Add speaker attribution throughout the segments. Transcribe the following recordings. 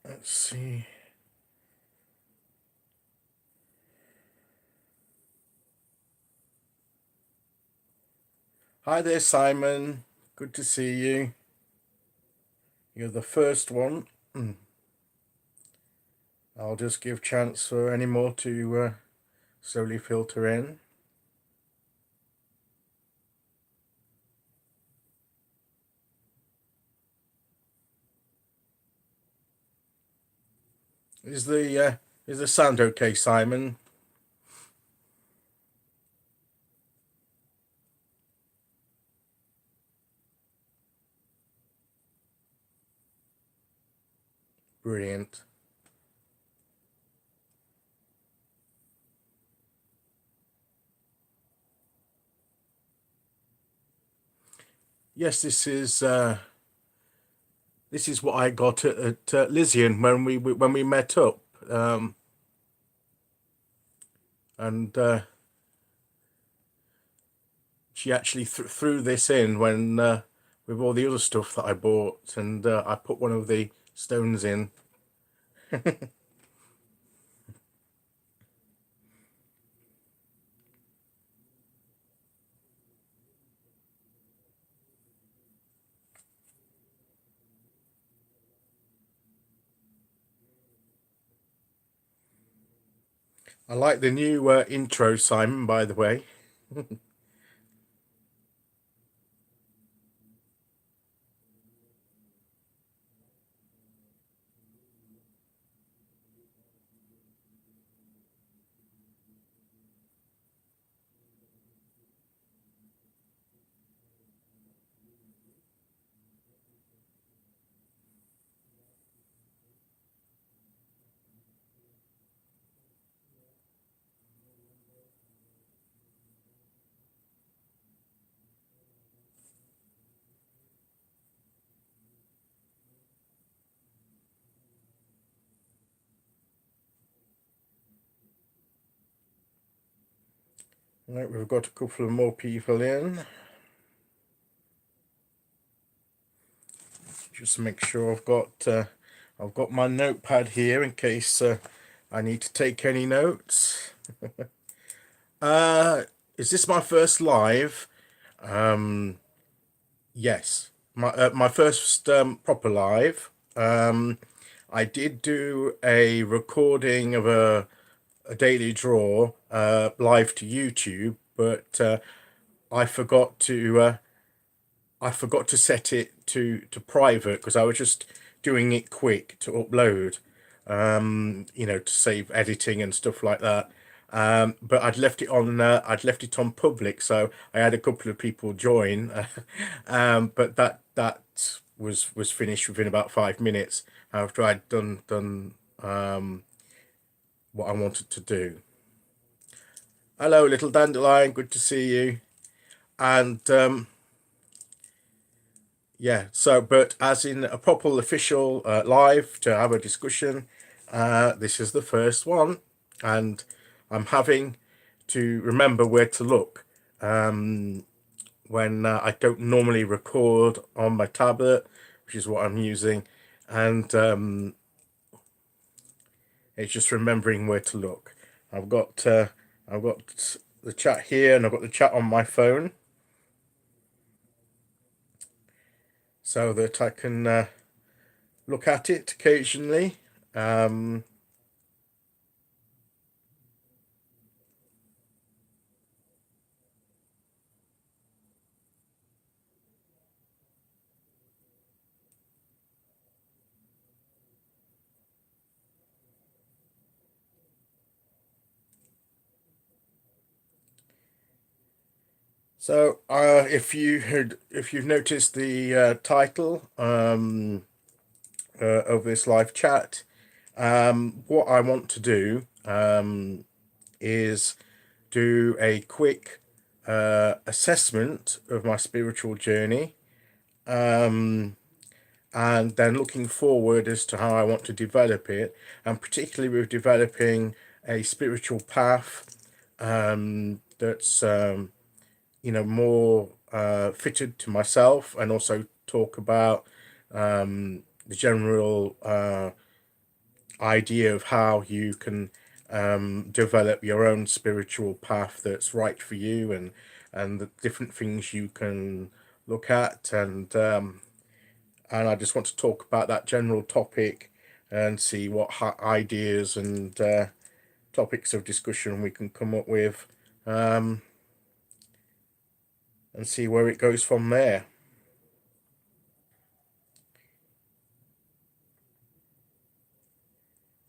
Speaker 1: Let's see. Hi there, Simon. Good to see you. You're the first one. I'll just give chance for any more to slowly filter in. Is the sound okay, Simon? Brilliant. Yes, this is what I got at Lysian when we met up, and she actually threw this in when with all the other stuff that I bought, and I put one of the stones in. I like the new intro, Simon, by the way. Right, we've got a couple of more people in. Just make sure I've got my notepad here in case I need to take any notes. Is this my first live? Yes, my first proper live. I did do a recording of a daily draw live to YouTube, but I forgot to set it to private because I was just doing it quick to upload, to save editing and stuff like that. But I'd left it on public, so I had a couple of people join, but that was finished within about 5 minutes after I'd done what I wanted to do. Hello, little dandelion. Good to see you. And yeah, so but as in a proper official live to have a discussion, this is the first one, and I'm having to remember where to look when I don't normally record on my tablet, which is what I'm using, and it's just remembering where to look. I've got the chat here, and I've got the chat on my phone, so that I can look at it occasionally. So, if you've noticed the title of this live chat, what I want to do is do a quick assessment of my spiritual journey, and then looking forward as to how I want to develop it, and particularly with developing a spiritual path that's more fitted to myself, and also talk about the general idea of how you can develop your own spiritual path that's right for you, and the different things you can look at, and I just want to talk about that general topic and see what ideas and topics of discussion we can come up with, um, and see where it goes from there.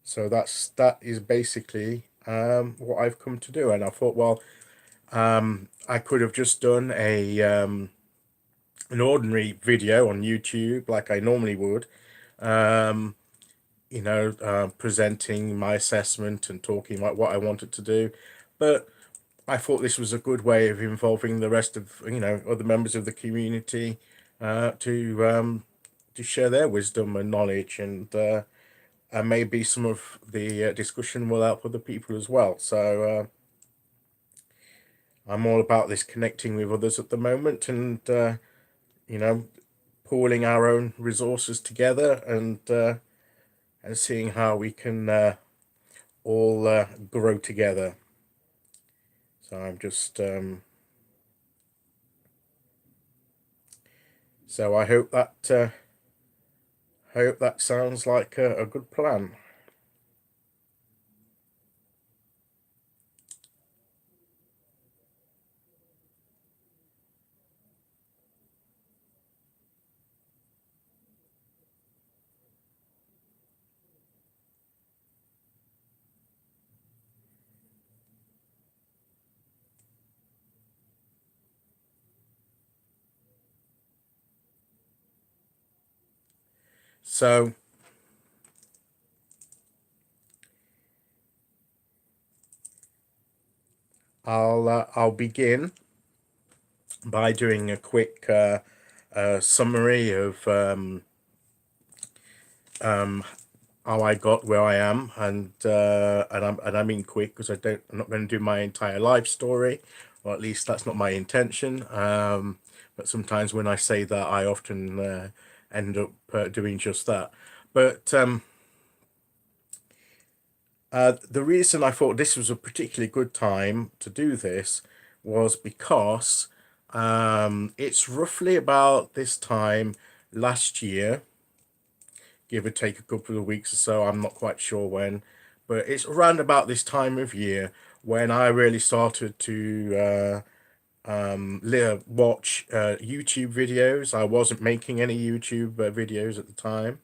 Speaker 1: So that is basically what I've come to do, and I thought, well, I could have just done an ordinary video on YouTube like I normally would, um, presenting my assessment and talking about what I wanted to do, but I thought this was a good way of involving the rest of other members of the community, to share their wisdom and knowledge, and maybe some of the discussion will help other people as well. So I'm all about this connecting with others at the moment, and you know, pooling our own resources together, and seeing how we can all grow together. So I'm just so I hope that sounds like a good plan. So I'll begin by doing a quick summary of um, how I got where I am, and I mean quick because I'm not going to do my entire life story, or at least that's not my intention. But sometimes when I say that, I often end up doing just that. But the reason I thought this was a particularly good time to do this was because it's roughly about this time last year, give or take a couple of weeks or so. I'm not quite sure when, but it's around about this time of year when I really started to watch YouTube videos. I wasn't making any YouTube videos at the time,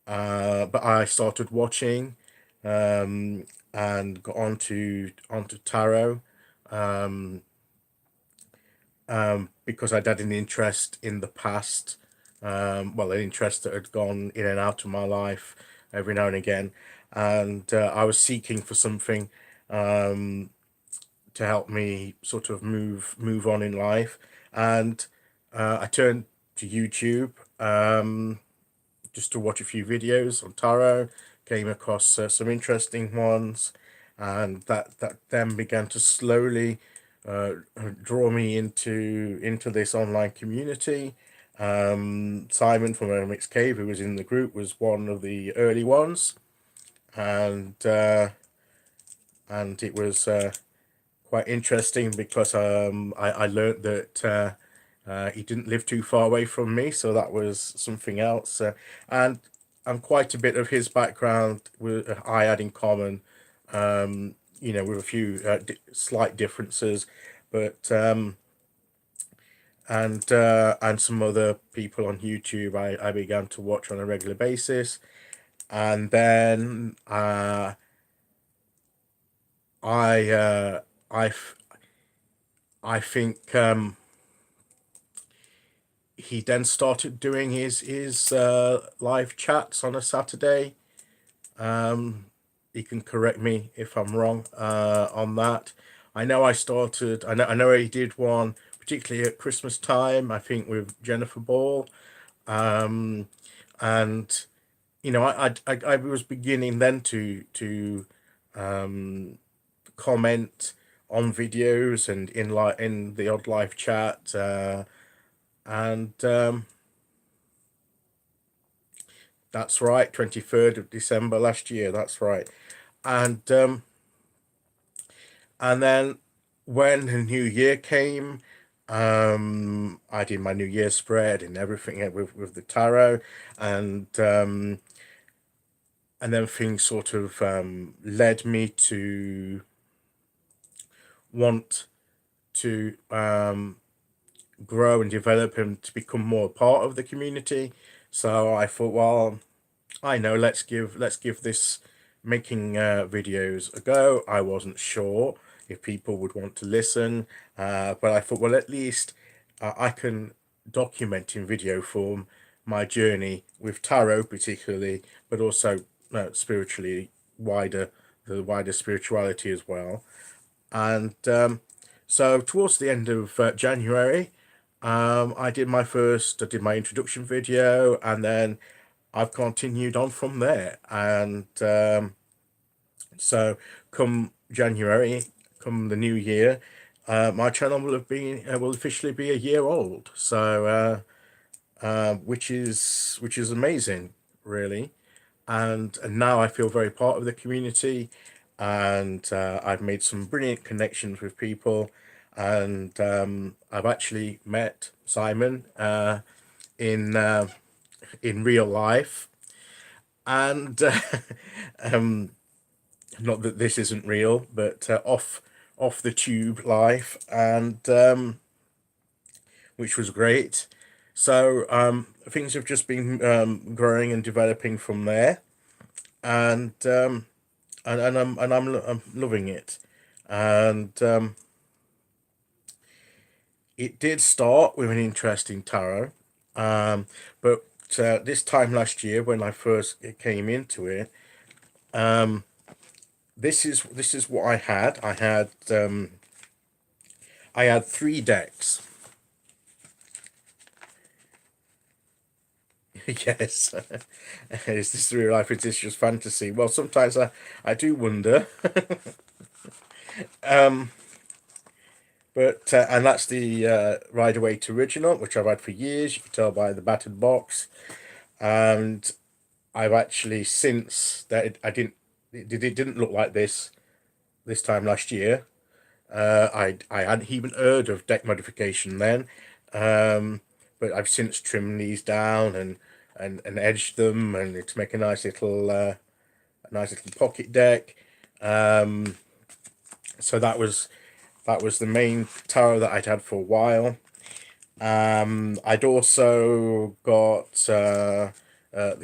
Speaker 1: but I started watching, um, and got onto tarot, um, because I'd had an interest in the past, well, an interest that had gone in and out of my life every now and again, and I was seeking for something um, to help me sort of move on in life, and I turned to YouTube, just to watch a few videos on tarot, came across some interesting ones, and that then began to slowly uh, draw me into this online community. Simon from Mixed Cave, who was in the group, was one of the early ones, and it was quite interesting because I learned that he didn't live too far away from me, so that was something else. And quite a bit of his background I had in common, with a few slight differences, but and some other people on YouTube I began to watch on a regular basis, and then I I f- I think he then started doing his live chats on a Saturday. Um, he can correct me if I'm wrong on that. I know I started. I know he did one particularly at Christmas time. I think with Jennifer Ball, um, and I was beginning then to um, comment on videos and in the odd live chat, and that's right, 23rd of December last year. That's right, and and then when the new year came, I did my New Year spread and everything with the tarot, and and then things sort of led me to want to grow and develop and to become more a part of the community. So I thought, well, I know, let's give this making videos a go. I wasn't sure if people would want to listen, but I thought, well, at least I can document in video form my journey with tarot, particularly, but also spiritually wider, the wider spirituality as well. And so towards the end of January, I did my introduction video, and then I've continued on from there. And so come January, come the new year, my channel will officially be a year old. So which is amazing, really. And now I feel very part of the community, and I've made some brilliant connections with people, and I've actually met Simon in real life, and um, not that this isn't real, but off the tube life, and which was great. So things have just been growing and developing from there, and I'm loving it. And it did start with an interest in tarot, but this time last year when I first came into it, this is what I had. I had three decks. Yes. Is this real life? Is this just fantasy? Well, sometimes I do wonder. But and that's the Rider-Waite original, which I've had for years. You can tell by the battered box, and I've actually since that it didn't look like this time last year. I hadn't even heard of deck modification then, but I've since trimmed these down and edged them, and to make a nice little pocket deck. So that was the main tarot that I'd had for a while. I'd also got the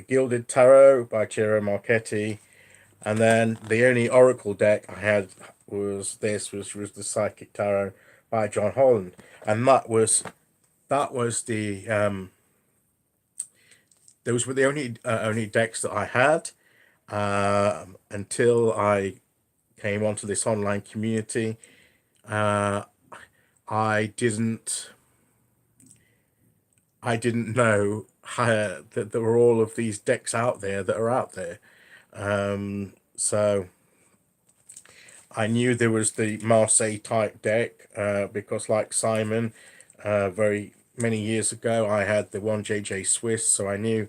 Speaker 1: Gilded Tarot by Ciro Marchetti, and then the only Oracle deck I had was the Psychic Tarot by John Holland, and that was the those were the only decks that I had until I came onto this online community. I didn't know that there were all of these decks out there that are out there. So I knew there was the Marseille type deck because, like Simon, very many years ago, I had the one JJ Swiss, so I knew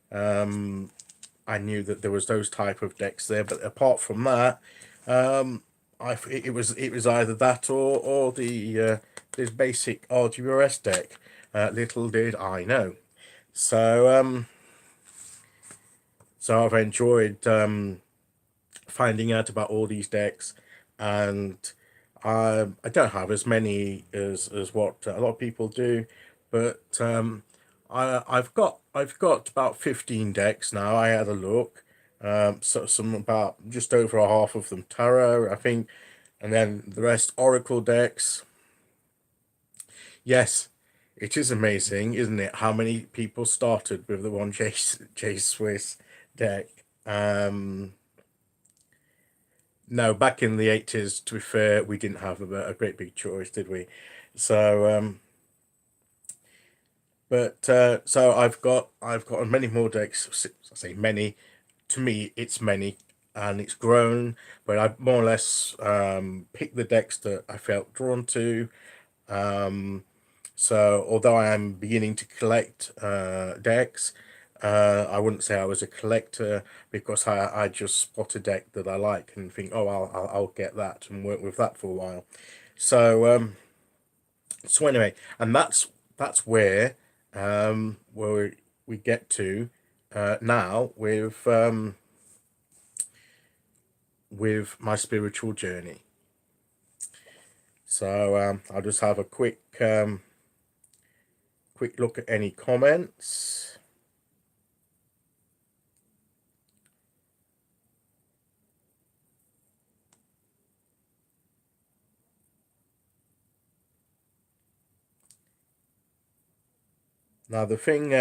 Speaker 1: that there was those type of decks there. But apart from that, it was either that or the this basic RWS deck. Little did I know. So so I've enjoyed finding out about all these decks, and I don't have as many as what a lot of people do, but I've got about 15 decks now. I had a look, so some about just over a half of them tarot, I think, and then the rest Oracle decks. Yes, it is amazing, isn't it? How many people started with the one J Swiss deck? No, back in the 80s, to be fair, we didn't have a great big choice, did we? So, but so I've got many more decks. I say many. To me, it's many. and it's grown. But I more or less picked the decks that I felt drawn to. Um, so although I am beginning to collect decks, I wouldn't say I was a collector because I just spot a deck that I like and think, oh, I'll get that and work with that for a while. So so anyway, and that's where we get to now with my spiritual journey. So I'll just have a quick look at any comments. Now the thing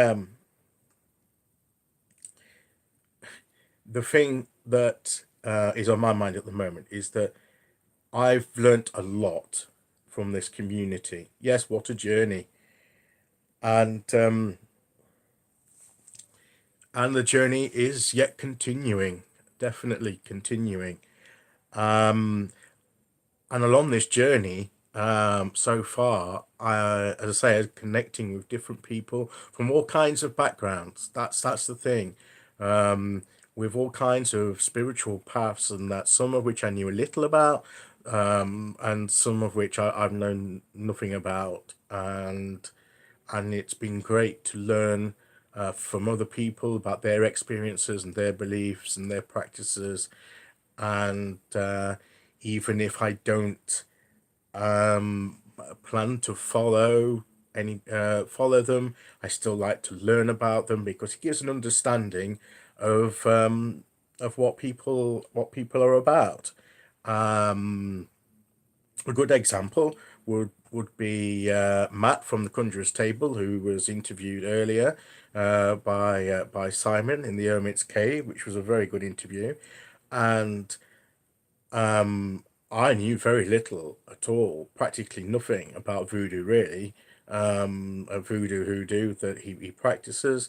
Speaker 1: that is on my mind at the moment is that I've learnt a lot from this community. Yes, what a journey. And and the journey is yet continuing, definitely continuing. Um, and along this journey, so far, as I say, connecting with different people from all kinds of backgrounds. That's the thing. Um, with all kinds of spiritual paths, and that some of which I knew a little about, and some of which I've known nothing about, and it's been great to learn from other people about their experiences and their beliefs and their practices, and even if I don't um, plan to follow them, I still like to learn about them because it gives an understanding of what people are about. Um, a good example would be Matt from the Conjurer's Table, who was interviewed earlier by Simon in the Hermit's Cave, which was a very good interview, and um, I knew very little at all, practically nothing about voodoo really, a voodoo hoodoo that he practices,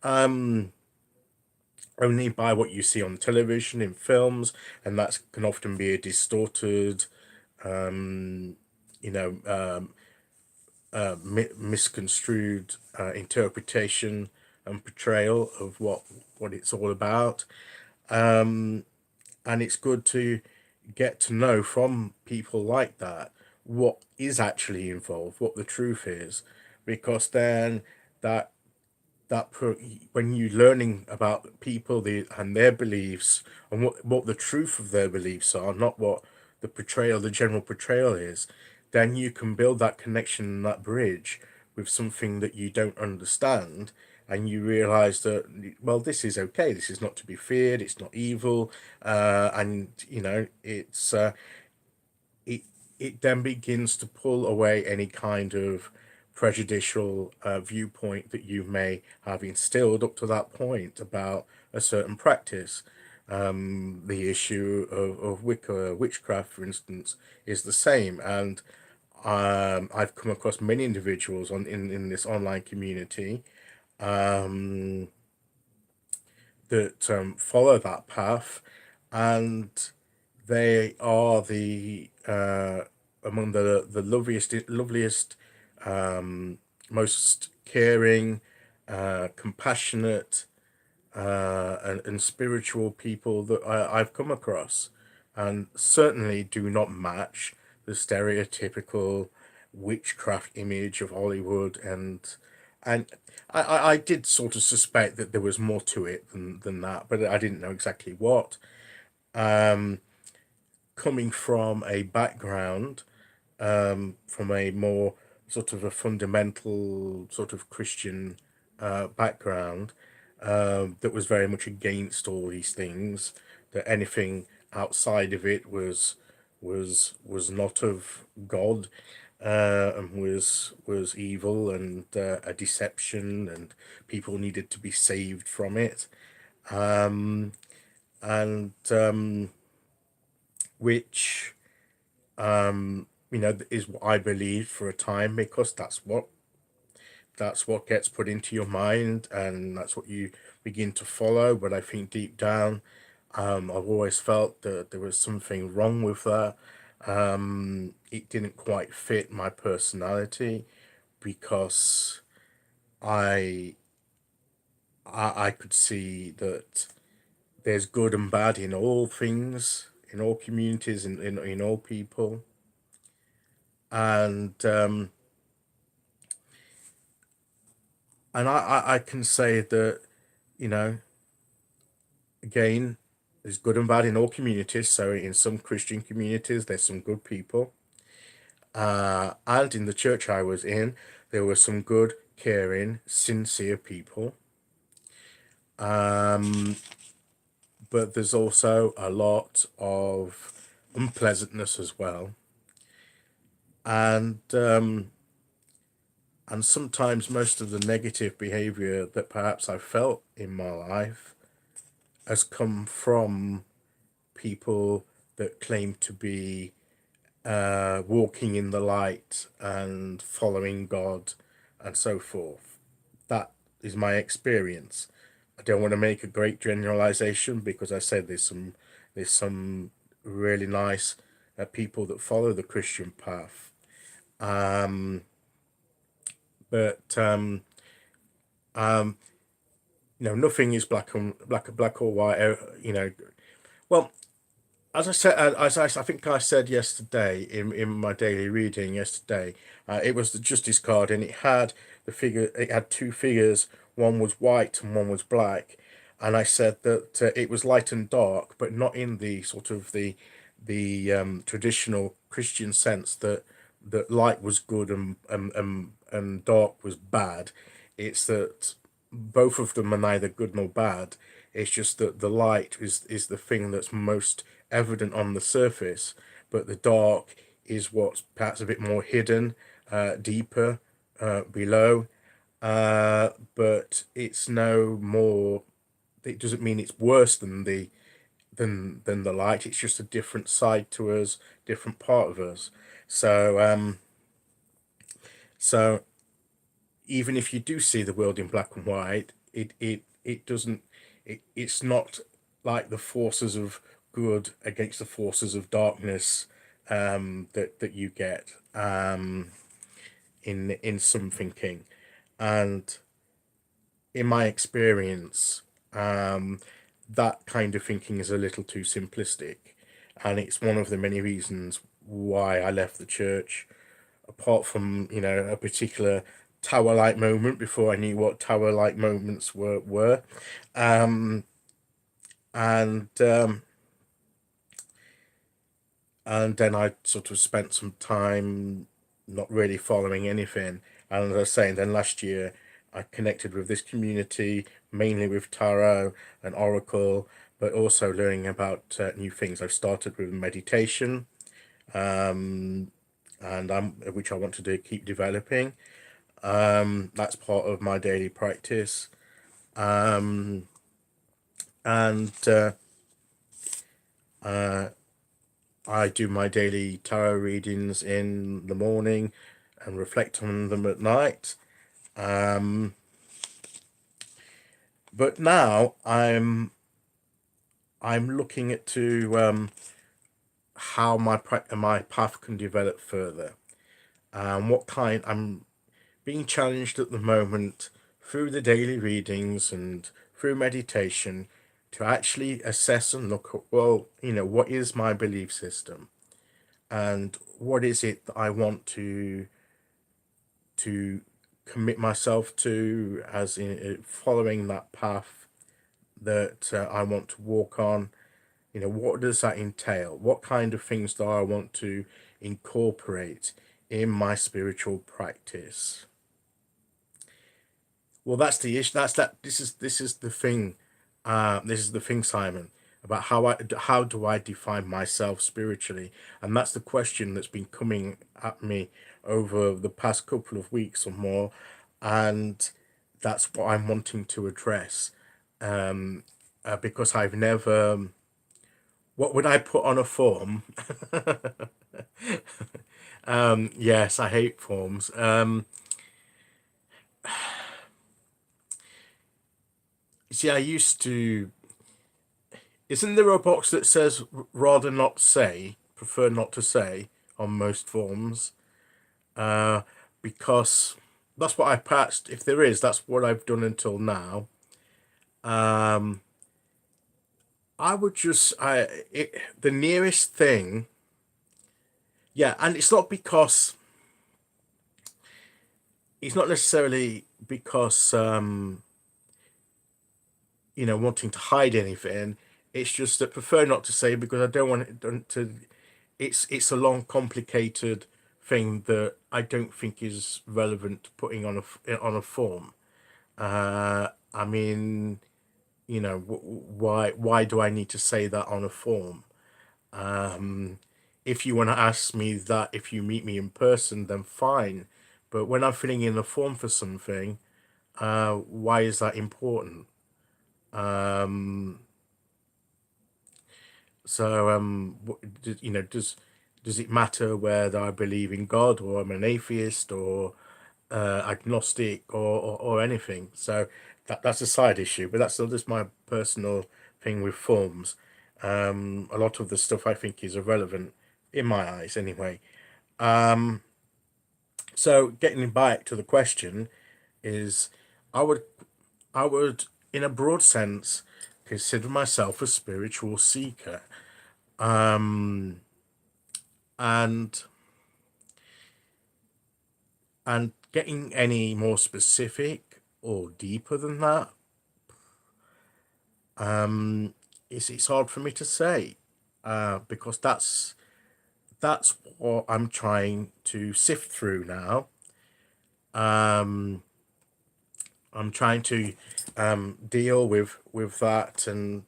Speaker 1: um, only by what you see on television, in films, and that can often be a distorted, um, you know, misconstrued interpretation and portrayal of what it's all about. Um, and it's good to get to know from people like that what is actually involved, what the truth is, because then that when you're learning about people and their beliefs and what the truth of their beliefs are, not what the general portrayal is, then you can build that connection and that bridge with something that you don't understand, and you realize that, well, this is okay, this is not to be feared, it's not evil, and it it then begins to pull away any kind of prejudicial viewpoint that you may have instilled up to that point about a certain practice. The issue of Wicca, witchcraft, for instance, is the same, and I've come across many individuals in this online community um, that follow that path, and they are the among the loveliest, most caring, compassionate, and spiritual people that I've come across, and certainly do not match the stereotypical witchcraft image of Hollywood, and I did sort of suspect that there was more to it than that, but I didn't know exactly what. Um, Coming from a background, from a more sort of a fundamental sort of Christian background, that was very much against all these things. That anything outside of it was not of God, and was evil and a deception, and people needed to be saved from it. Um, and which is what I believed for a time, because that's what gets put into your mind, and that's what you begin to follow. But I think deep down, I've always felt that there was something wrong with that. It didn't quite fit my personality because I I could see that there's good and bad in all things, in all communities, in all people, and I can say that, you know, again, there's good and bad in all communities. So in some Christian communities, there's some good people, and in the church I was in, there were some good, caring, sincere people. Um, but there's also a lot of unpleasantness as well, and and sometimes most of the negative behavior that perhaps I've felt in my life has come from people that claim to be walking in the light and following God and so forth. That is my experience. I don't want to make a great generalization because I said there's some really nice people that follow the Christian path, um, but um, nothing is black or white. Well, as I said, I think I said yesterday in my daily reading yesterday, it was the Justice card, and it had the figure. It had two figures. One was white and one was black, and I said that it was light and dark, but not in the sort of the traditional Christian sense that light was good and dark was bad. It's that both of them are neither good nor bad. It's just that the light is the thing that's most evident on the surface, but the dark is what's perhaps a bit more hidden, deeper, below. But it's no more. It doesn't mean it's worse than the light. It's just a different side to us, different part of us. So even if you do see the world in black and white, it doesn't. It's not like the forces of good against the forces of darkness, that you get in some thinking, and in my experience, that kind of thinking is a little too simplistic, and it's one of the many reasons why I left the church. Apart from a particular tower-like moment before I knew what tower-like moments were, um, and and then I sort of spent some time not really following anything. And as I was saying, then last year I connected with this community mainly with tarot and oracle, but also learning about new things. I've started with meditation, um, and which I want to do, keep developing. That's part of my daily practice, um, and uh, I do my daily tarot readings in the morning and reflect on them at night. Um, but now I'm looking at to how my path can develop further. What kind I'm being challenged at the moment through the daily readings and through meditation to actually assess and look at, well, what is my belief system, and what is it that I want to commit myself to, as in following that path that I want to walk on. What does that entail? What kind of things do I want to incorporate in my spiritual practice? Well, that's the issue. This is the thing. This is the thing, Simon, about how do I define myself spiritually, and that's the question that's been coming at me over the past couple of weeks or more, and that's what I'm wanting to address. Um, because I've never. What would I put on a form? Yes, I hate forms. See, I used to. isn't there a box that says rather not say, prefer not to say on most forms? Uh, because that's what I patched. If there is, that's what I've done until now. Um, I would just the nearest thing, yeah, and it's not necessarily because wanting to hide anything. It's just that prefer not to say because I don't want it done to. It's a long, complicated thing that I don't think is relevant to putting on a form. I mean, why do I need to say that on a form? Um, if you want to ask me that if you meet me in person, then fine. But when I'm filling in a form for something, why is that important? Um, does it matter whether I believe in God or I'm an atheist or agnostic or anything? So that's a side issue, but that's just my personal thing with forms. A lot of the stuff I think is irrelevant in my eyes, anyway. Um, so getting back to the question is, I would I would, in a broad sense, consider myself a spiritual seeker. Um, and and getting any more specific or deeper than that, it's hard for me to say, because that's what I'm trying to sift through now. Um, I'm trying to deal with that and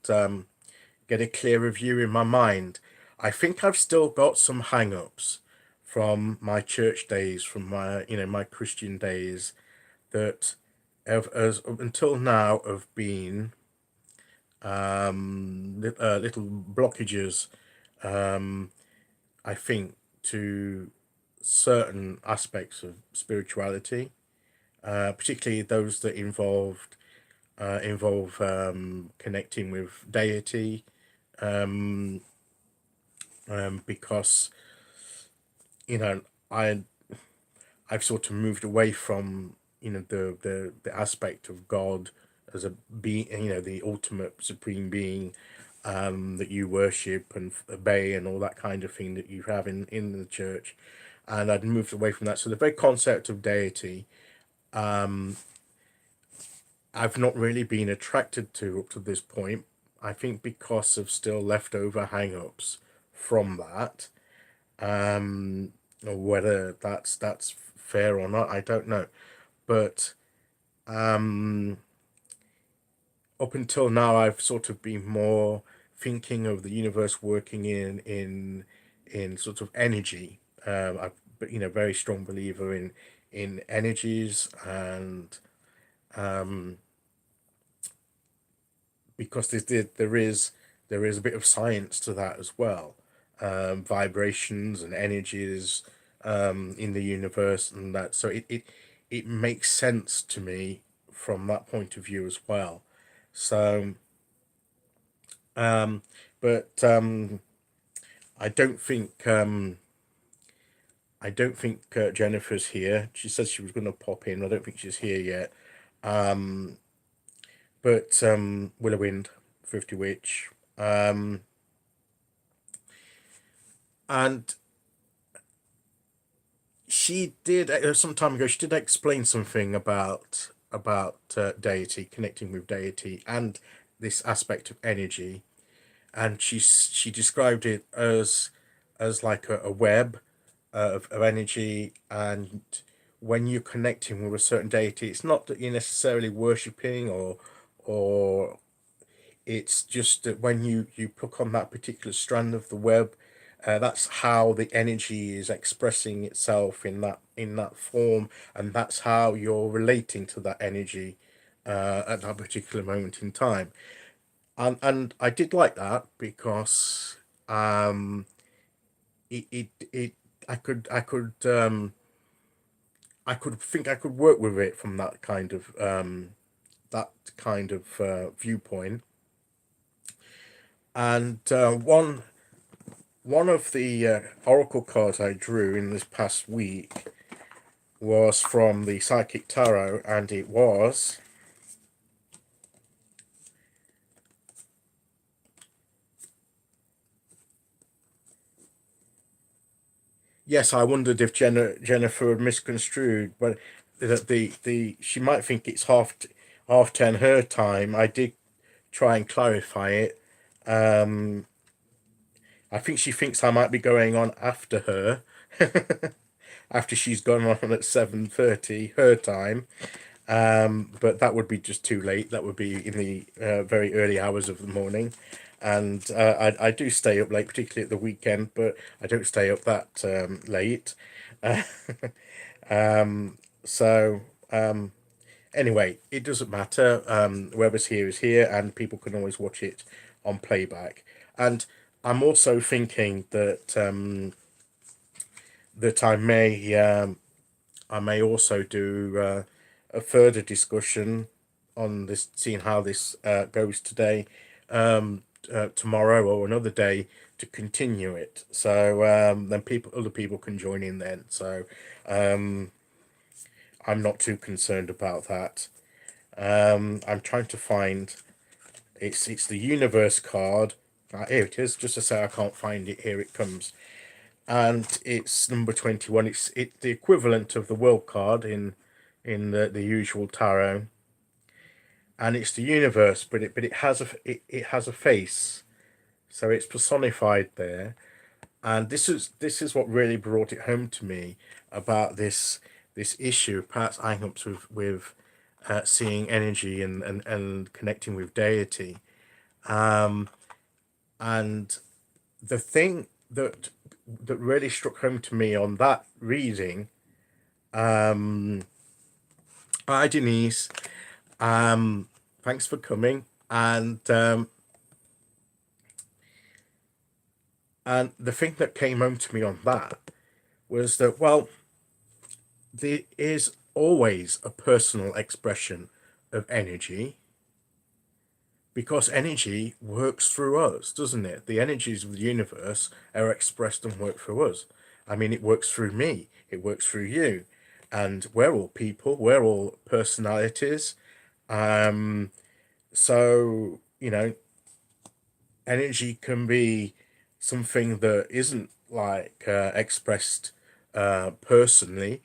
Speaker 1: get a clearer view in my mind. I think I've still got some hang-ups from my church days, from my my Christian days that have as up until now have been little blockages. Um, I think to certain aspects of spirituality, particularly those that involve connecting with deity, um, because you know I I've sort of moved away from the aspect of God as a being, the ultimate supreme being, that you worship and obey and all that kind of thing that you have in the church, and I'd moved away from that. So the very concept of deity, I've not really been attracted to up to this point. I think because of still leftover hang-ups from that. Or whether that's fair or not, I don't know. But up until now, I've sort of been more thinking of the universe working in sort of energy. I've but very strong believer in energies, and because there is a bit of science to that as well, vibrations and energies in the universe, and that so it makes sense to me from that point of view as well. So, um, but I don't think Jennifer's here. She said she was going to pop in. I don't think she's here yet. But Willow Wind, Thrifty Witch, and she did some time ago. She did explain something about deity, connecting with deity, and this aspect of energy. And she described it as like a web of energy, and when you're connecting with a certain deity, it's not that you're necessarily worshipping or it's just that when you pluck on that particular strand of the web, that's how the energy is expressing itself in that form, and that's how you're relating to that energy at that particular moment in time. And I did like that because it I could think I could work with it from that kind of viewpoint. And one of the oracle cards I drew in this past week was from the Psychic Tarot, and it was, yes, I wondered if Jennifer had misconstrued, but the she might think it's half 10 her time. I did try and clarify it. Um, I think she thinks I might be going on after her, after she's gone on at 7:30 her time. But that would be just too late. That would be in the very early hours of the morning. And I do stay up late, particularly at the weekend, but I don't stay up that late. Uh, so anyway, it doesn't matter. Whoever's here is here, and people can always watch it on playback. And I'm also thinking that that I may also do a further discussion on this, seeing how this goes today, tomorrow, or another day to continue it. So then other people can join in then. So I'm not too concerned about that. I'm trying to find, it's the universe card. Here it is. Just to say I can't find it. Here it comes, and it's number 21. It's the equivalent of the world card in the usual tarot, and it's the universe, but it has it has a face, so it's personified there. And this is what really brought it home to me about this issue, perhaps hangups with seeing energy and connecting with deity. And the thing that really struck home to me on that reading, hi Denise, thanks for coming. And the thing that came home to me on that was that, well, there is always a personal expression of energy, because energy works through us, doesn't it? The energies of the universe are expressed and work through us. I mean, it works through me, it works through you, and we're all people, we're all personalities. So, energy can be something that isn't like expressed personally.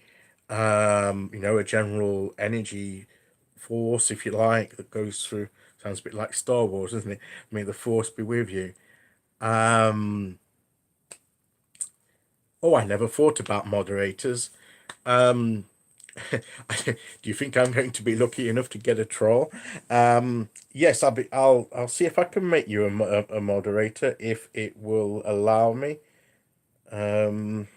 Speaker 1: A general energy force, if you like, that goes through. Sounds a bit like Star Wars, doesn't it? May the force be with you. Um, oh, I never thought about moderators. Um, do you think I'm going to be lucky enough to get a troll? Yes, I'll see if I can make you a moderator if it will allow me. Um,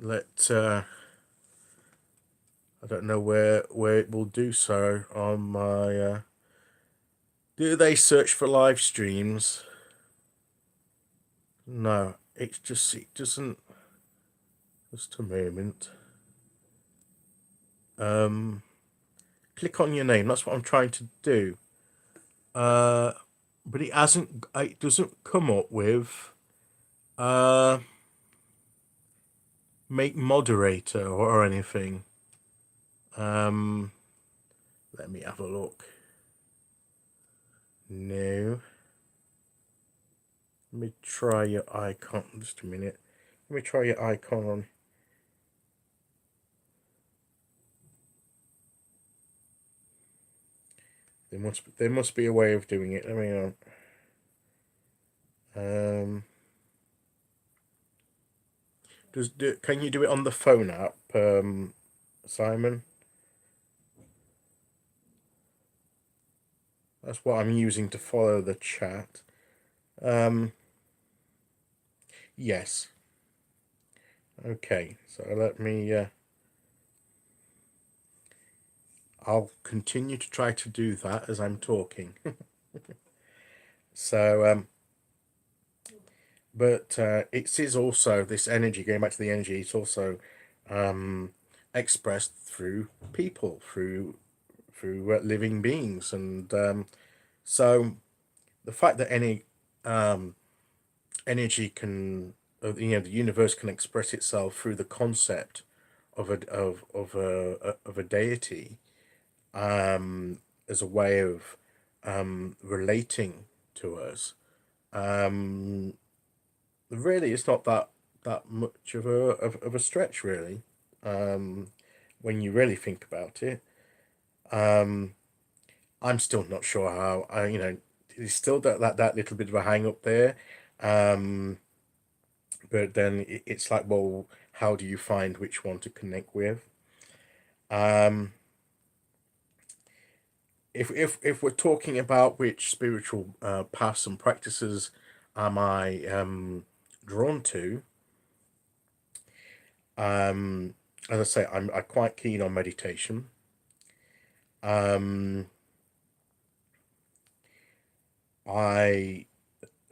Speaker 1: let I don't know where it will do so on my. Do they search for live streams? No, it doesn't. Just a moment. Click on your name. That's what I'm trying to do. But it hasn't. It doesn't come up with make moderator or anything. Let me have a look. No. Let me try your icon. Just a minute. Let me try your icon on. There must be a way of doing it. Let me can you do it on the phone app, Simon? That's what I'm using to follow the chat. Yes. Okay, so let me. I'll continue to try to do that as I'm talking. So, but it is also this energy, going back to the energy, it's also expressed through people, through living beings. And so the fact that any energy can, the universe can express itself through the concept of a deity, as a way of relating to us. Um, Really, it's not that much of a stretch, really, um, when you really think about it. Um, I'm still not sure how. There's still that little bit of a hang up there. Um, but then it's like, well, how do you find which one to connect with? Um, if we're talking about which spiritual paths and practices am I drawn to, as I say, I'm quite keen on meditation. Um, I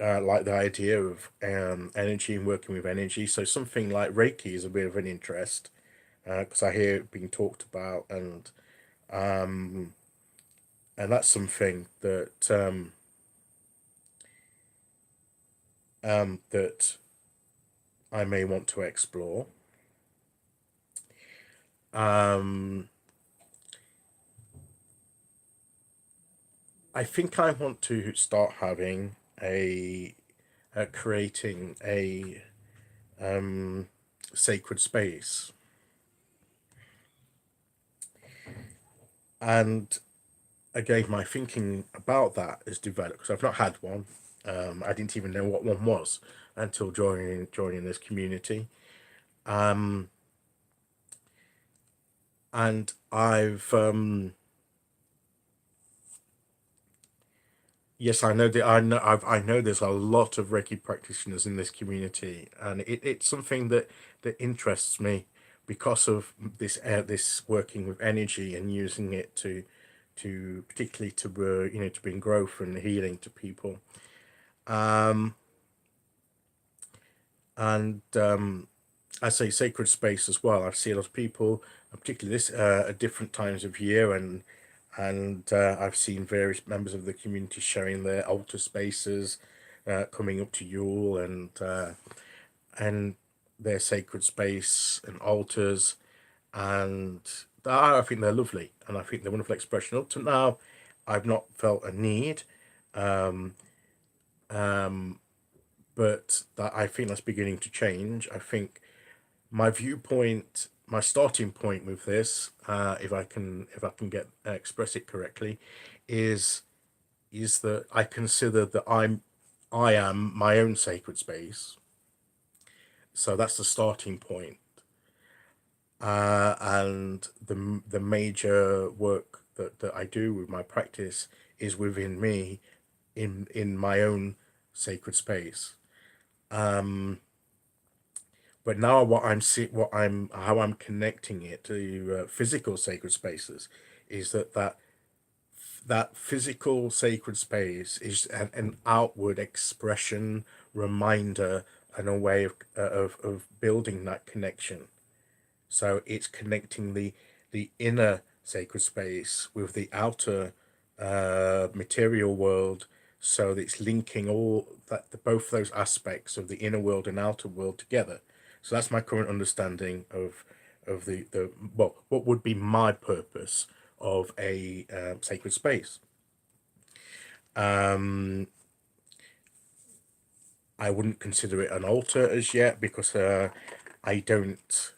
Speaker 1: like the idea of energy and working with energy. So something like Reiki is a bit of an interest, because I hear it being talked about, um, and that's something that I may want to explore. Um, I think I want to start having creating a sacred space, and again, my thinking about that has developed because I've not had one. I didn't even know what one was until joining this community. Um, and I've Yes, I know that I know there's a lot of Reiki practitioners in this community, and it's something that interests me because of this working with energy and using it to particularly to bring growth and healing to people. Um, and I say sacred space as well. I see a lot of people, particularly this at different times of year, and I've seen various members of the community sharing their altar spaces, coming up to Yule, and their sacred space and altars, and I think they're lovely, and I think they're wonderful expression. Up to now, I've not felt a need, um, um, but that I think that's beginning to change. I think my viewpoint, my starting point with this, if I can get express it correctly, is is that I consider that I am my own sacred space. So that's the starting point. And the major work that I do with my practice is within me, in my own sacred space. Um, but now what I'm how I'm connecting it to physical sacred spaces is that physical sacred space is an outward expression, reminder, and a way of building that connection. So it's connecting the inner sacred space with the outer material world. So that it's linking all both those aspects of the inner world and outer world together. So that's my current understanding of the well, what would be my purpose of a sacred space. Um, I wouldn't consider it an altar as yet because I don't,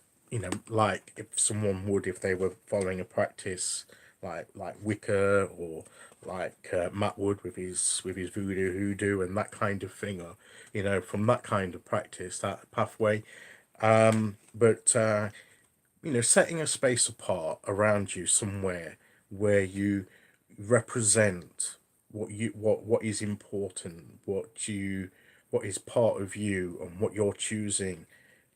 Speaker 1: like if someone would if they were following a practice like Wicca, or like Matt Wood with his voodoo hoodoo and that kind of thing, or from that kind of practice, that pathway. But setting a space apart around you somewhere where you represent what is important, what is part of you, and what you're choosing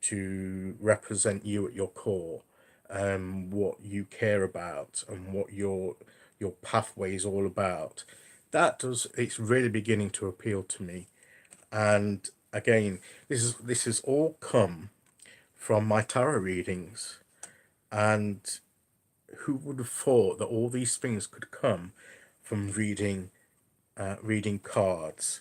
Speaker 1: to represent you at your core, what you care about, and what your pathway is all about. It's really beginning to appeal to me. And again, this has all come from my tarot readings. And who would have thought that all these things could come from reading reading cards.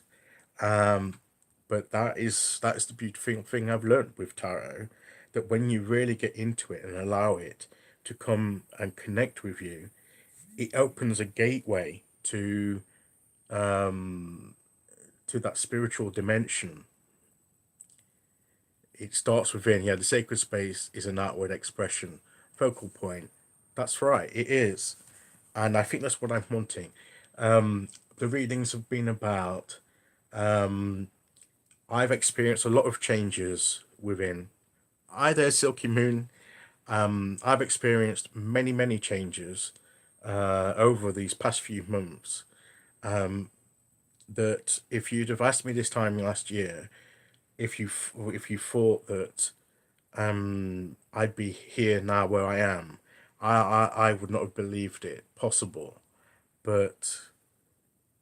Speaker 1: But that is the beautiful thing I've learned with tarot, that when you really get into it and allow it to come and connect with you, it opens a gateway to that spiritual dimension. It starts within. Yeah, the sacred space is an outward expression, focal point. That's right, it is. And I think that's what I'm wanting. The readings have been about, I've experienced a lot of changes within. Hi there, Silky Moon. I've experienced many, many changes over these past few months. That if you'd have asked me this time last year, if you thought that I'd be here now where I am, I would not have believed it possible. But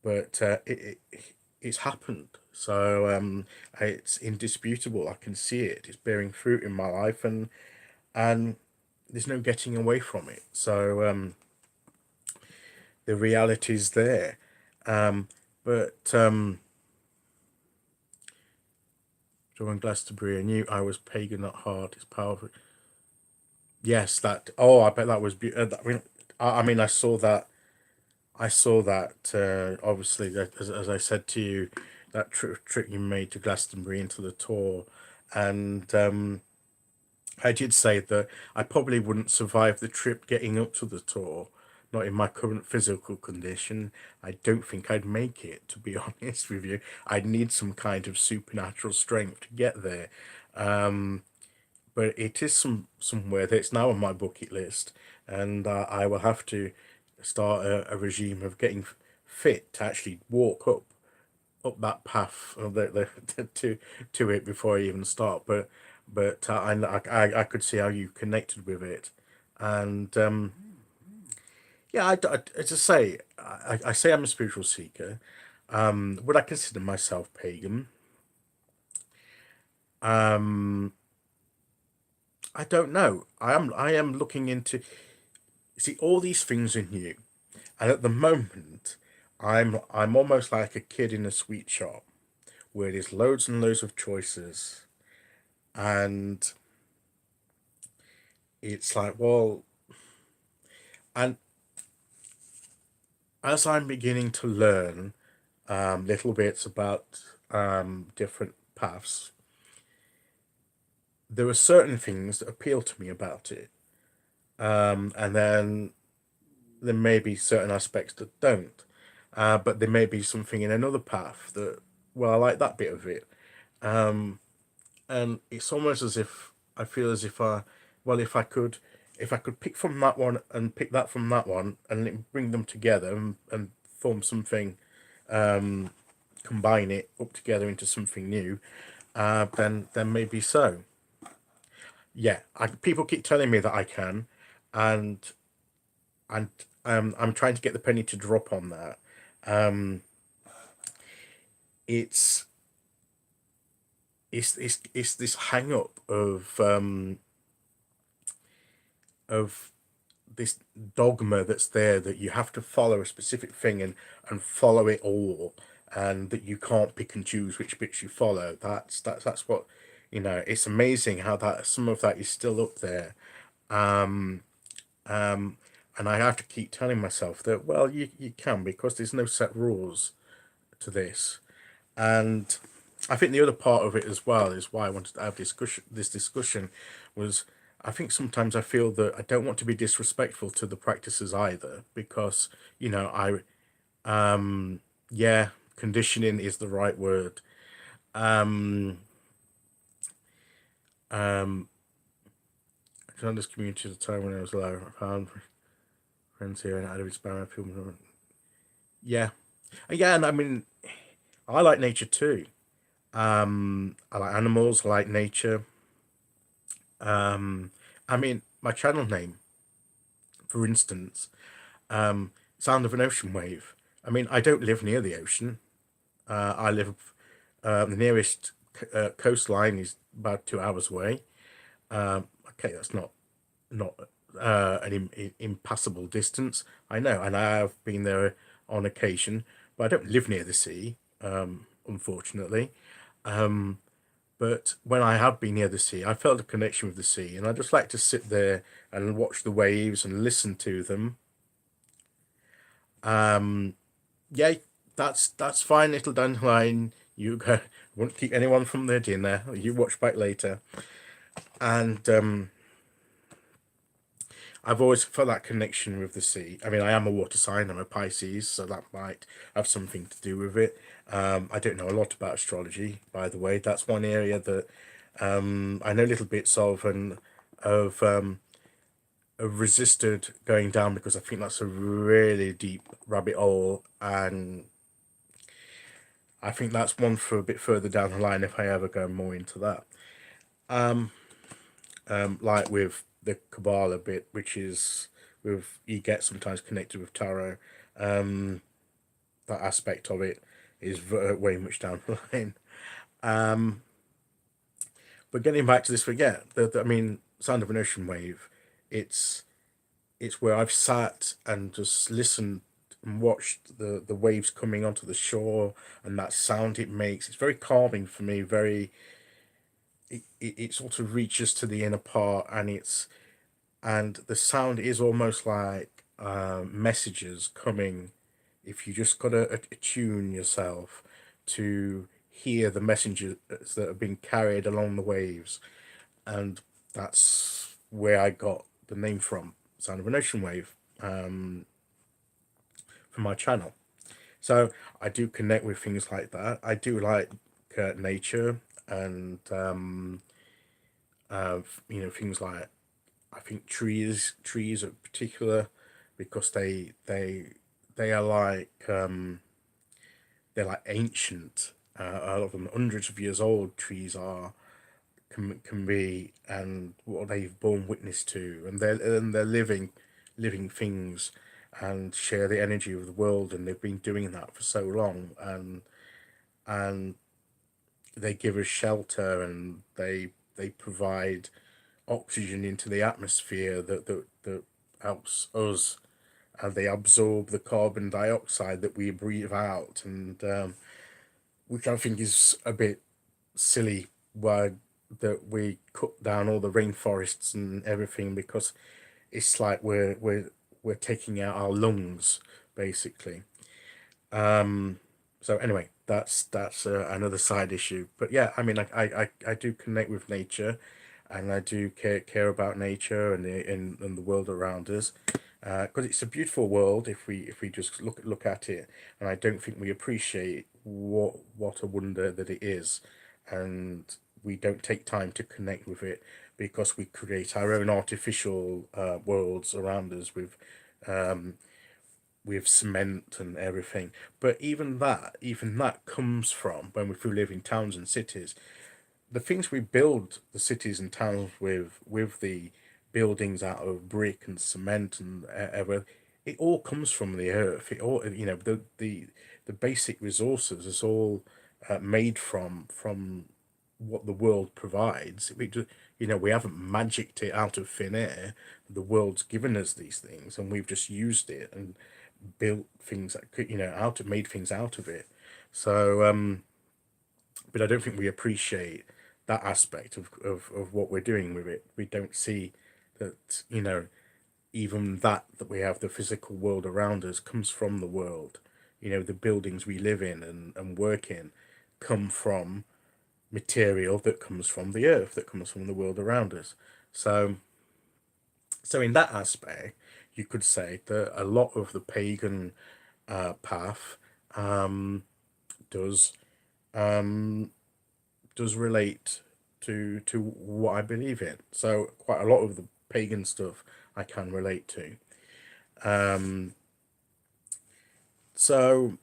Speaker 1: it's happened. So it's indisputable. I can see it. It's bearing fruit in my life, and there's no getting away from it. So the reality's there. But John Glastonbury, I knew I was pagan at heart. It's powerful. Yes, that. Oh, I bet that was. I mean, I saw that. I saw that. Obviously, that as I said to you, that trip you made to Glastonbury into the tour, and I did say that I probably wouldn't survive the trip getting up to the tour. Not in my current physical condition. I don't think I'd make it, to be honest with you. I'd need some kind of supernatural strength to get there. Um, but it is somewhere that's now on my bucket list, and I will have to start a regime of getting fit to actually walk up that path to it before I even start. But I could see how you connected with it, and yeah, as I say, I say I'm a spiritual seeker. Would I consider myself pagan? Um, I don't know. I am looking into, see, all these things in you, and at the moment, I'm almost like a kid in a sweet shop where there's loads and loads of choices, and it's like, well, and as I'm beginning to learn little bits about different paths, there are certain things that appeal to me about it, and then there may be certain aspects that don't. But there may be something in another path that, well, I like that bit of it. Um, and it's almost as if I feel as if well, if I could pick from that one and pick that from that one and bring them together and form something, combine it up together into something new, then maybe so. Yeah, people keep telling me that I can, and and I'm trying to get the penny to drop on that. Um, it's it's this hang up of this dogma that's there, that you have to follow a specific thing and follow it all, and that you can't pick and choose which bits you follow. That's what, it's amazing how that some of that is still up there. Um, um, and I have to keep telling myself that, well, you can, because there's no set rules to this. And I think the other part of it as well is why I wanted to have this discussion was, I think sometimes I feel that I don't want to be disrespectful to the practices either, because I yeah, conditioning is the right word. Um, um, I joined this community at the time when I was low. I found friends here and I had to inspire my people. Yeah, yeah, and I mean, I like nature too. I like animals. I like nature. Um, I mean, my channel name, for instance, sound of an ocean wave. I mean, I don't live near the ocean. I live, the nearest coastline is about 2 hours away. Okay, that's not an impassable distance. I know, and I have been there on occasion, but I don't live near the sea, unfortunately. But when I have been near the sea, I felt a connection with the sea, and I just like to sit there and watch the waves and listen to them. Yeah, that's fine, little dandelion. You go, won't keep anyone from their dinner. You watch back later. And I've always felt that connection with the sea. I mean, I am a water sign. I'm a Pisces, so that might have something to do with it. I don't know a lot about astrology, by the way. That's one area that I know little bits of, and of have resisted going down because I think that's a really deep rabbit hole, and I think that's one for a bit further down the line if I ever go more into that. Like with the Kabbalah bit, which is with you get sometimes connected with tarot. That aspect of it is way much down the line. But getting back to this, yeah, I mean, sound of an ocean wave. It's it's where I've sat and just listened and watched the waves coming onto the shore and that sound it makes. It's very calming for me. Very, it sort of reaches to the inner part, and the sound is almost like messages coming. If you just gotta attune yourself to hear the messages that are being carried along the waves, and that's where I got the name from, Sound of an Ocean Wave, for my channel. So I do connect with things like that. I do like nature, and things like, I think trees are particular because they are like they're like ancient. A lot of them hundreds of years old. Trees are can be, and what they've borne witness to, and they're living things, and share the energy of the world, and they've been doing that for so long, and they give us shelter, and they provide oxygen into the atmosphere that helps us, and they absorb the carbon dioxide that we breathe out, and which I think is a bit silly, why that we cut down all the rainforests and everything, because it's like we're taking out our lungs, basically. So anyway, that's another side issue. But yeah, I mean, I do connect with nature, and I do care about nature and the world around us, because it's a beautiful world if we just look at it, and I don't think we appreciate what a wonder that it is, and we don't take time to connect with it because we create our own artificial worlds around us with cement and everything. But even that comes from when we live in towns and cities. The things we build the cities and towns with the buildings out of brick and cement and ever, it all comes from the earth. It all, the basic resources is all made from what the world provides. We haven't magicked it out of thin air. The world's given us these things, and we've just used it and built things that could, made things out of it. So, but I don't think we appreciate that aspect of what we're doing with it. We don't see that, even that we have the physical world around us comes from the world. The buildings we live in and work in come from material that comes from the earth, that comes from the world around us. So in that aspect, you could say that a lot of the pagan path does does relate to what I believe in. So quite a lot of the pagan stuff I can relate to. So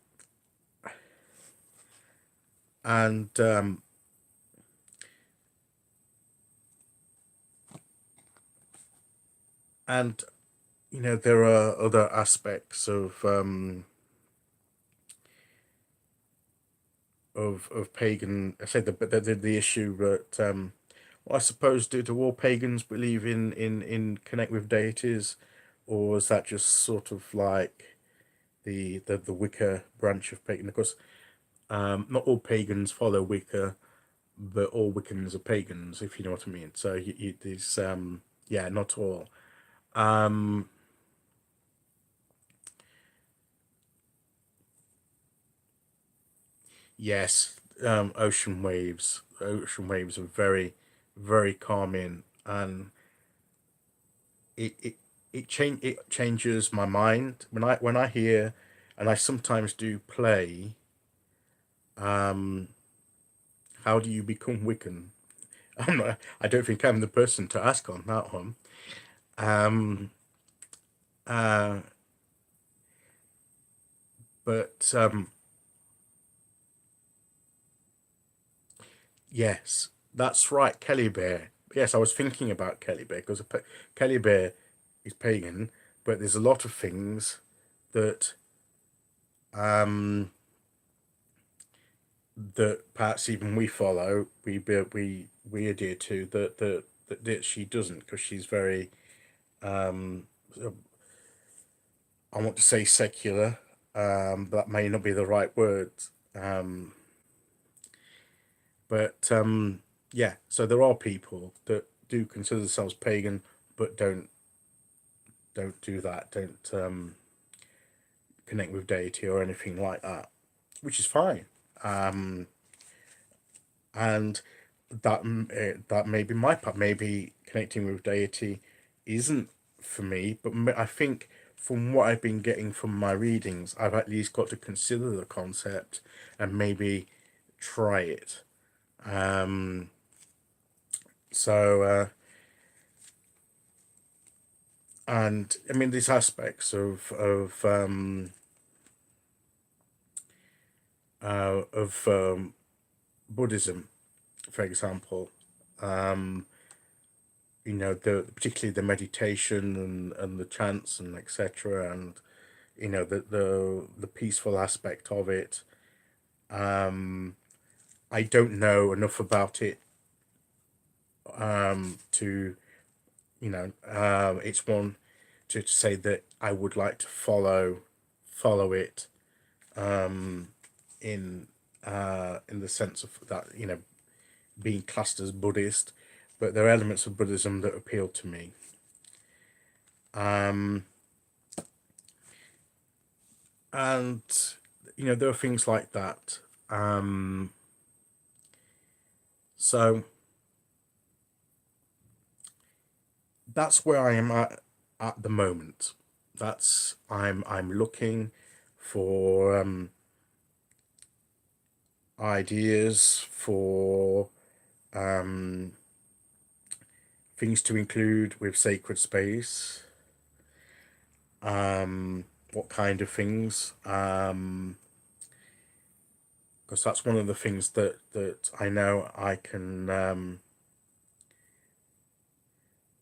Speaker 1: and and there are other aspects of pagan. I say the issue that well, I suppose, do all pagans believe in connect with deities, or is that just sort of like the Wicca branch of pagan. Of course, not all pagans follow Wicca, but all Wiccans are pagans, if you know what I mean. So there's yeah, not all. Um, yes, ocean waves. Ocean waves are very, very calming, and it changes my mind when I hear, and I sometimes do play. Um, how do you become Wiccan? I don't think I'm the person to ask on that one. Um, uh, but yes, that's right, Kelly Bear. Yes, I was thinking about Kelly Bear because Kelly Bear is pagan, but there's a lot of things that um that perhaps even we follow, we adhere to that she doesn't, because she's very um I want to say secular, but that may not be the right word. Um, but yeah, so there are people that do consider themselves pagan, but don't do that, don't connect with deity or anything like that, which is fine. Um, and that may be my part. Maybe connecting with deity isn't for me, but I think from what I've been getting from my readings, I've at least got to consider the concept and maybe try it. Um, so and I mean these aspects of Buddhism, for example. Um, you know, the particularly the meditation and the chants and etc. And you know the peaceful aspect of it. Um, I don't know enough about it to it's one to say that I would like to follow it in the sense of that, being classed as Buddhist, but there are elements of Buddhism that appeal to me. Um, and there are things like that. So that's where I am at the moment. That's I'm looking for ideas for um, things to include with sacred space. What kind of things? Because that's one of the things that I know I can.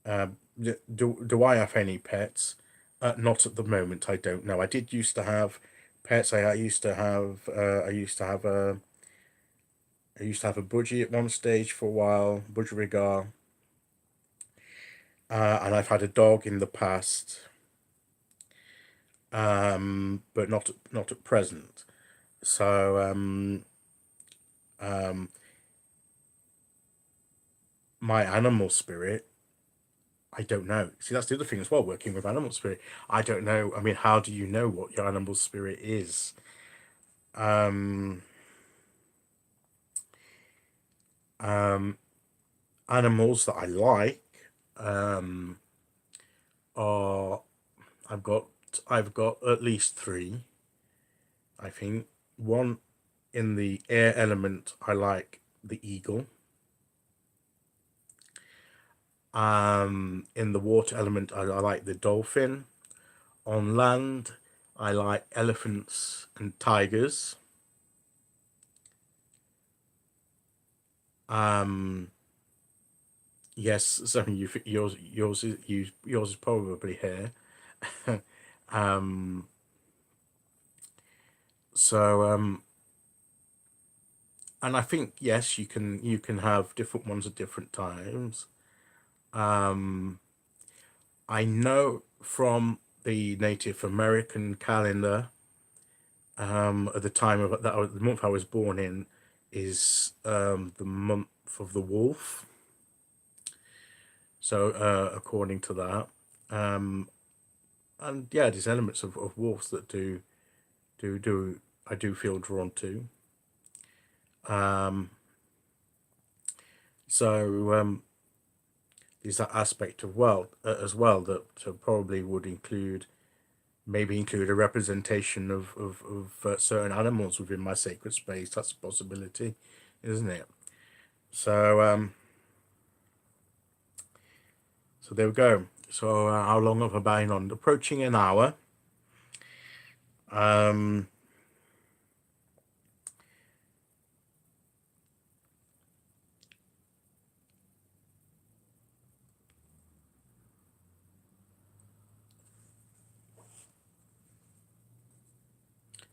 Speaker 1: Uh, do I have any pets? Not at the moment. I don't know. I did used to have pets. I used to have. I used to have a budgie at one stage for a while, budgerigar, and I've had a dog in the past, but not at present. So um, my animal spirit, I don't know. See, that's the other thing as well. Working with animal spirit, I don't know. I mean, how do you know what your animal spirit is? Um, um, Animals that I like um, are I've got I've got at least three. I think one in the air element. I like the eagle. In the water element, I like the dolphin. On land, I like elephants and tigers. Um, yes, so yours is probably here. um, so and I think yes, you can have different ones at different times. Um, I know from the Native American calendar, at the time of that, the month I was born in is the month of the wolf. So according to that, and yeah, there's elements of wolves that do I do feel drawn to. So there's that aspect of as well that probably would maybe include a representation of certain animals within my sacred space. That's a possibility, isn't it? So so there we go. So how long have I been on? Approaching an hour. Um,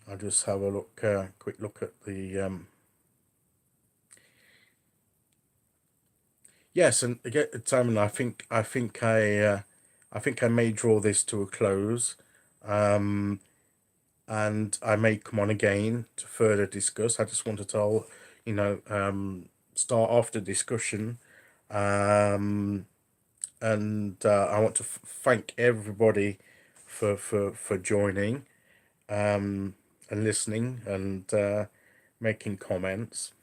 Speaker 1: I'll just have a look, quick look at the yes, and again, Simon, I think I may draw this to a close, um, and I may come on again to further discuss. I just wanted to, start off the discussion, um, and I want to thank everybody for joining, and listening and making comments.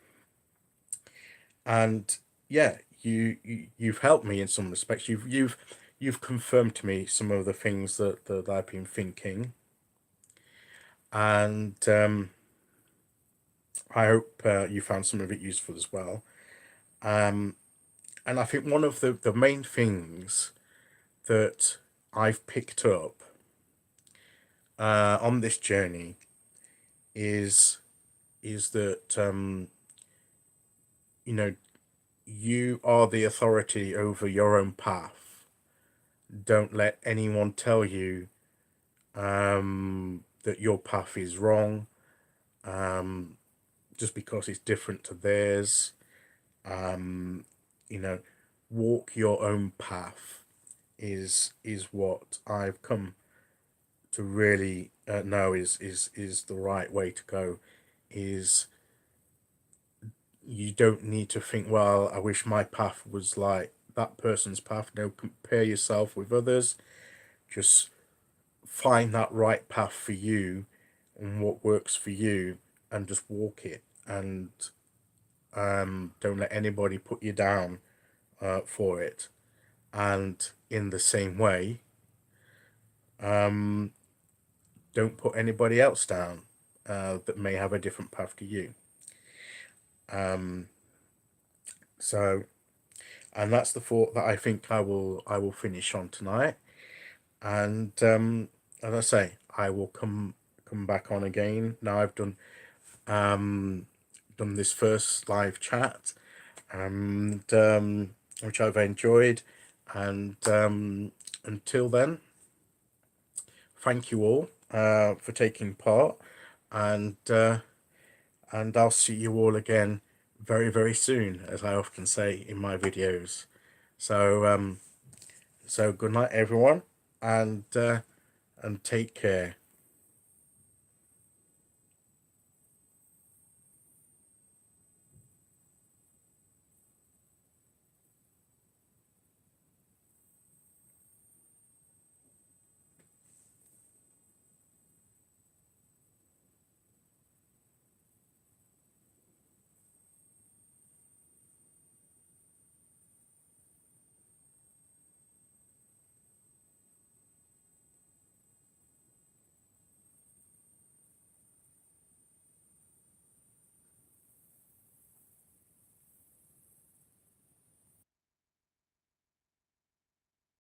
Speaker 1: And yeah, you've helped me in some respects. You've confirmed to me some of the things that I've been thinking, and I hope you found some of it useful as well. Um, and I think one of the main things that I've picked up on this journey is that you know you are the authority over your own path. Don't let anyone tell you that your path is wrong, um, just because it's different to theirs. Um, you know, walk your own path is what I've come to really know is the right way to go. Is you don't need to think, well, I wish my path was like that person's path. No, compare yourself with others. Just find that right path for you and what works for you, and just walk it. And don't let anybody put you down for it. And in the same way, um, don't put anybody else down that may have a different path to you. Um, so, and that's the thought that I think I will finish on tonight. And as I say, I will come back on again. Now I've done this first live chat, and which I've enjoyed. And until then, thank you all for taking part, and I'll see you all again very, very soon, as I often say in my videos. So so good night, everyone, and take care.